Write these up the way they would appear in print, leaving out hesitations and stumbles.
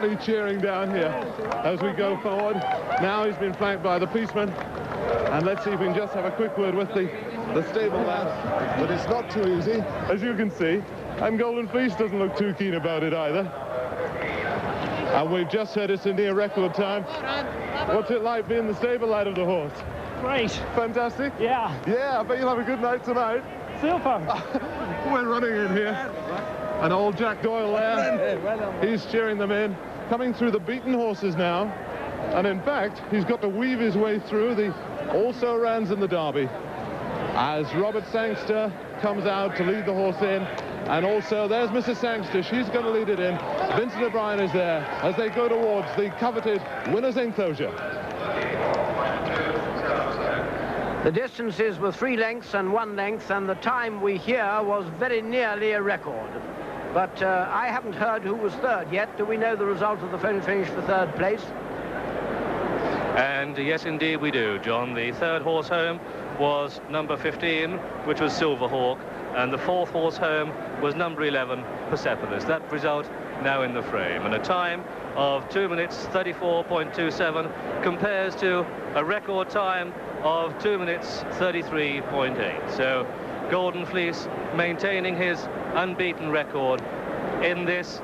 Cheering down here as we go forward. Now he's been flanked by the policeman, and let's see if we can just have a quick word with the stable lads. But it's not too easy, as you can see, and Golden Fleece doesn't look too keen about it either. And we've just heard it's a near record time. What's it like being the stable lad of the horse? Great. Fantastic? Yeah. Yeah, I bet you'll have a good night tonight. Super. We're running in here. And old Jack Doyle there, he's cheering them in. Coming through the beaten horses now. And in fact, he's got to weave his way through the also-rans in the Derby. As Robert Sangster comes out to lead the horse in. And also, there's Mrs. Sangster. She's going to lead it in. Vincent O'Brien is there as they go towards the coveted winner's enclosure. The distances were 3 lengths and 1 length, and the time we hear was very nearly a record. But I haven't heard who was third yet. Do we know the result of the photo finish for third place? And yes, indeed we do, John. The third horse home was number 15, which was Silverhawk, and the fourth horse home was number 11, Persepolis. That result now in the frame, and a time of 2 minutes 34.27 compares to a record time of 2 minutes 33.8. So Golden Fleece maintaining his unbeaten record in this,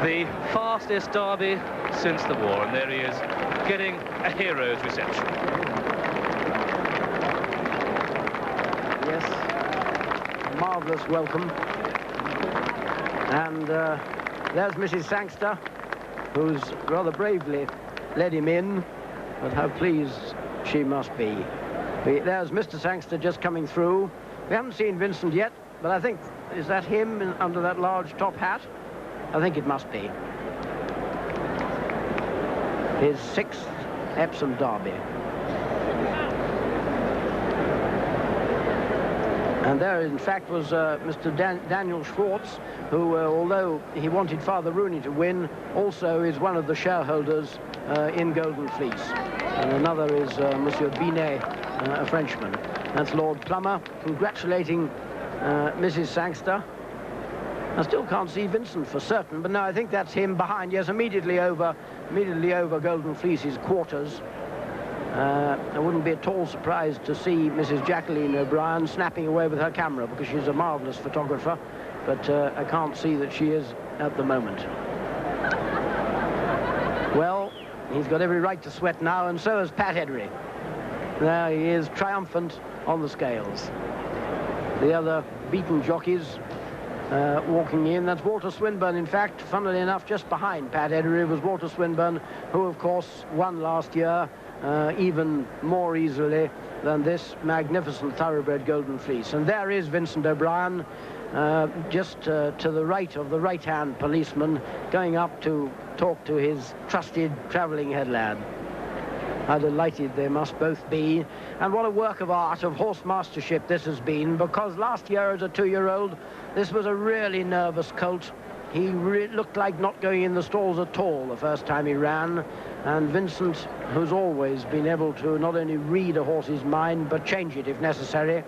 the fastest derby since the war, and there he is getting a hero's reception. Yes, marvellous welcome. And there's Mrs. Sangster, who's rather bravely led him in, but how pleased she must be. There's Mr. Sangster just coming through. We haven't seen Vincent yet, but I think, is that him under that large top hat? I think it must be. His 6th Epsom Derby. And there, in fact, was Mr. Daniel Schwartz, who, although he wanted Father Rooney to win, also is one of the shareholders in Golden Fleece. And another is Monsieur Binet, a Frenchman. That's Lord Plummer, congratulating Mrs. Sangster. I still can't see Vincent for certain, but no, I think that's him behind. Yes, immediately over Golden Fleece's quarters. I wouldn't be at all surprised to see Mrs. Jacqueline O'Brien snapping away with her camera, because she's a marvellous photographer, but I can't see that she is at the moment. Well, he's got every right to sweat now, and so has Pat Eddery. There he is, triumphant on the scales. The other beaten jockeys walking in. That's Walter Swinburne, in fact. Funnily enough, just behind Pat Eddery was Walter Swinburne, who, of course, won last year even more easily than this magnificent thoroughbred Golden Fleece. And there is Vincent O'Brien, just to the right of the right-hand policeman, going up to talk to his trusted travelling head lad. How delighted they must both be. And what a work of art, of horse mastership this has been, because last year as a 2-year-old, this was a really nervous colt. He looked like not going in the stalls at all the first time he ran. And Vincent, who's always been able to not only read a horse's mind, but change it if necessary,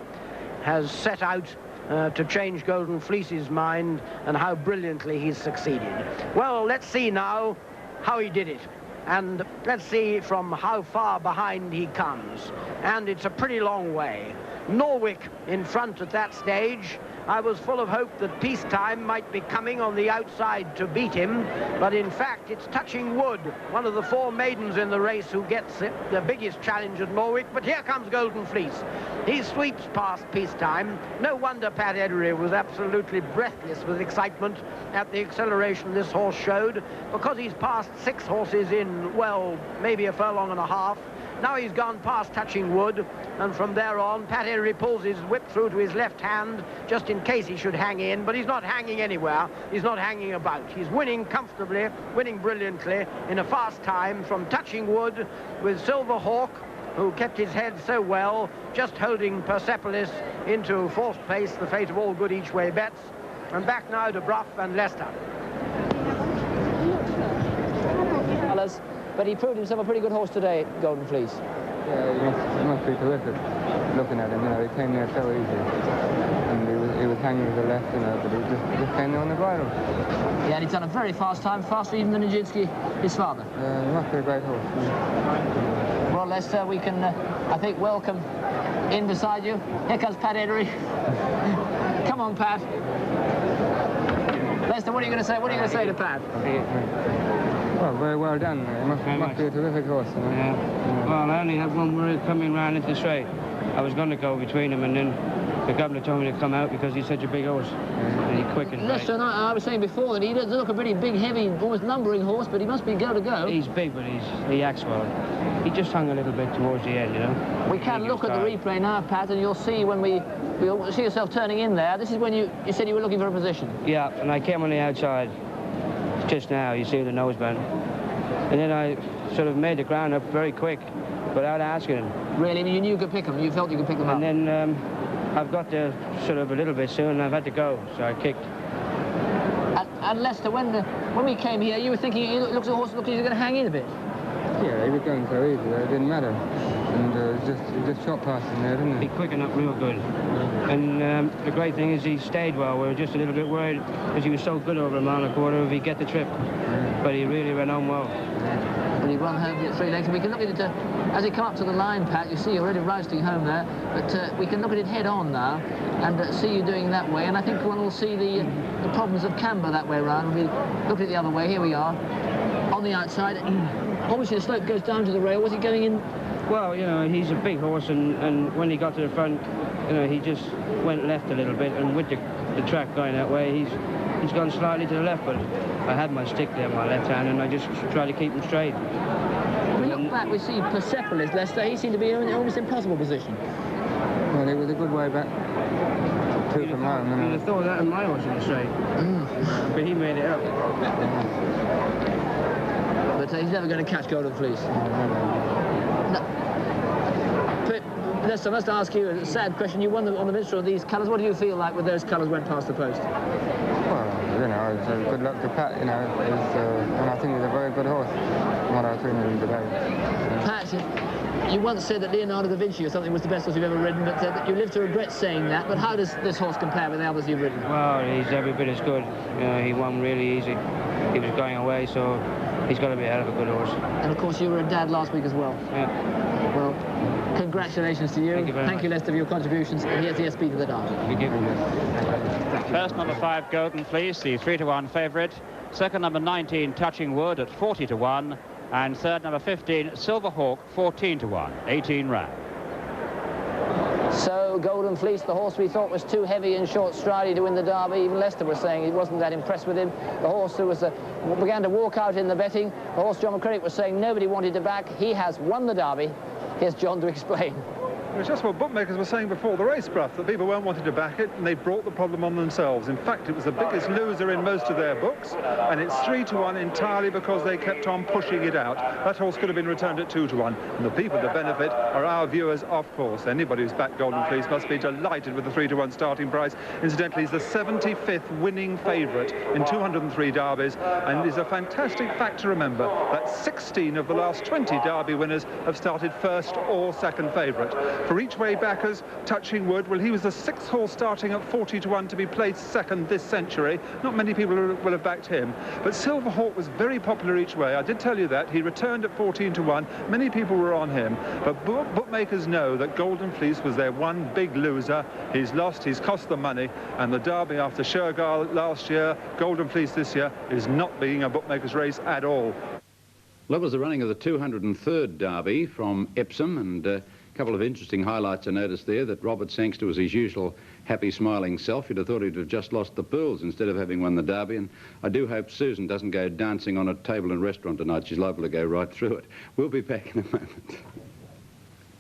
has set out to change Golden Fleece's mind, and how brilliantly he's succeeded. Well, let's see now how he did it. And let's see from how far behind he comes. And it's a pretty long way. Norwick in front at that stage. I was full of hope that Peacetime might be coming on the outside to beat him, but in fact it's Touching Wood, one of the 4 maidens in the race, who gets the biggest challenge at Norwick. But here comes Golden Fleece. He sweeps past Peacetime. No wonder Pat Eddery was absolutely breathless with excitement at the acceleration this horse showed, because he's passed 6 horses in, well, maybe a furlong and a half. Now he's gone past Touching Wood, and from there on, Pat Eddery pulls his whip through to his left hand, just in case he should hang in, but he's not hanging anywhere. He's not hanging about. He's winning comfortably, winning brilliantly, in a fast time from Touching Wood, with Silverhawk, who kept his head so well, just holding Persepolis into 4th place, the fate of all good each-way bets. And back now to Brough and Leicester. But he proved himself a pretty good horse today, Golden Fleece. Yeah, he must be terrific looking at him. You know, he came there so easy. And he was hanging with the left, you know, but he just came on the bridle. Yeah, and he's done a very fast time, faster even than Nijinsky, his father. He must be a great horse. Well, Lester, we can, I think, welcome in beside you. Here comes Pat Eddery. Come on, Pat. Lester, what are you going to say? What are you going to say to Pat? Well, very well done. It must be a terrific horse. You know? Yeah. Well, I only had one word coming round into the straight. I was going to go between them, and then the governor told me to come out because he's such a big horse. And he quickened. Lester, and I was saying before that he doesn't look a pretty big, heavy, almost lumbering horse, but he must be go to go. He's big, but he acts well. He just hung a little bit towards the end, you know. We can look at the replay now, Pat, and you'll see when we'll see yourself turning in there. This is when you said you were looking for a position. Yeah, and I came on the outside just now. You see the noseband. And then I sort of made the ground up very quick without asking him. Really? I mean, you knew you could pick them. You felt you could pick them up. And then I've got there sort of a little bit soon, and I've had to go, so I kicked. And Lester, when we came here, you were thinking, it looks a horse that looks like he's going to hang in a bit. Yeah, he was going so easy, it didn't matter. And he just shot past him there, didn't he? He quickened up real good. And the great thing is he stayed well. We were just a little bit worried because he was so good over a mile and a quarter if he'd get the trip. But he really ran on well. Well, he run home at 3 lengths. And we can look at it as he come up to the line, Pat. You see you're already roasting home there. But we can look at it head on now and see you doing that way. And I think one will see the problems of camber that way around. We look at it the other way. Here we are on the outside. Obviously the slope goes down to the rail. Was he going in? Well, you know, he's a big horse, and when he got to the front, you know, he just went left a little bit, and with the track going that way, he's gone slightly to the left, but I had my stick there, my left hand, and I just tried to keep him straight. We look back, we see Persepolis, Lester. He seemed to be in an almost impossible position. Well, it was a good way back. Two from home, you know. You'd have thought that in my horse in the straight. But he made it up. But he's never going to catch Golden Fleece. Lester, I must ask you a sad question. You won on the minstrel of these colours. What do you feel like when those colours went past the post? Well, you know, it's good luck to Pat, you know. And I think he's a very good horse. What I've seen him today. Pat, you once said that Leonardo da Vinci or something was the best horse you've ever ridden, but you live to regret saying that. But how does this horse compare with the others you've ridden? Well, he's every bit as good. You know, he won really easy. He was going away, so he's got to be a hell of a good horse. And of course, you were a dad last week as well. Yeah. Well, congratulations to you. Thank you very much. You, Lester, for your contributions. And here's the SP to the Derby. Thank you. First, number 5, Golden Fleece, the 3-to-1 favourite. Second, number 19, Touching Wood at 40-to-1. And third, number 15, Silver Hawk, 14-to-1. 18 ran. So, Golden Fleece, the horse we thought was too heavy and short-stridey to win the Derby. Even Lester was saying he wasn't that impressed with him. The horse who was began to walk out in the betting. The horse John McCrederick was saying nobody wanted to back. He has won the Derby. Here's John to explain. It was just what bookmakers were saying before the race, Bruff, that people weren't wanting to back it, and they brought the problem on themselves. In fact, it was the biggest loser in most of their books, and it's 3-to-1 entirely because they kept on pushing it out. That horse could have been returned at 2-to-1, and the people that benefit are our viewers, of course. Anybody who's backed Golden Fleece must be delighted with the 3-to-1 starting price. Incidentally, he's the 75th winning favourite in 203 derbies, and is a fantastic fact to remember that 16 of the last 20 derby winners have started first or second favourite. For each way backers, Touching Wood, well, he was the 6th horse starting at 40-to-1 to be placed second this century. Not many people will have backed him. But Silver Hawk was very popular each way. I did tell you that. He returned at 14-to-1. Many people were on him. But bookmakers know that Golden Fleece was their one big loser. He's lost, he's cost them money. And the Derby after Shergar last year, Golden Fleece this year, is not being a bookmaker's race at all. Well, that was the running of the 203rd Derby from Epsom, and a couple of interesting highlights I noticed there. That Robert Sangster was his usual happy, smiling self. You'd have thought he'd have just lost the pools instead of having won the Derby. And I do hope Susan doesn't go dancing on a table in a restaurant tonight. She's liable to go right through it. We'll be back in a moment.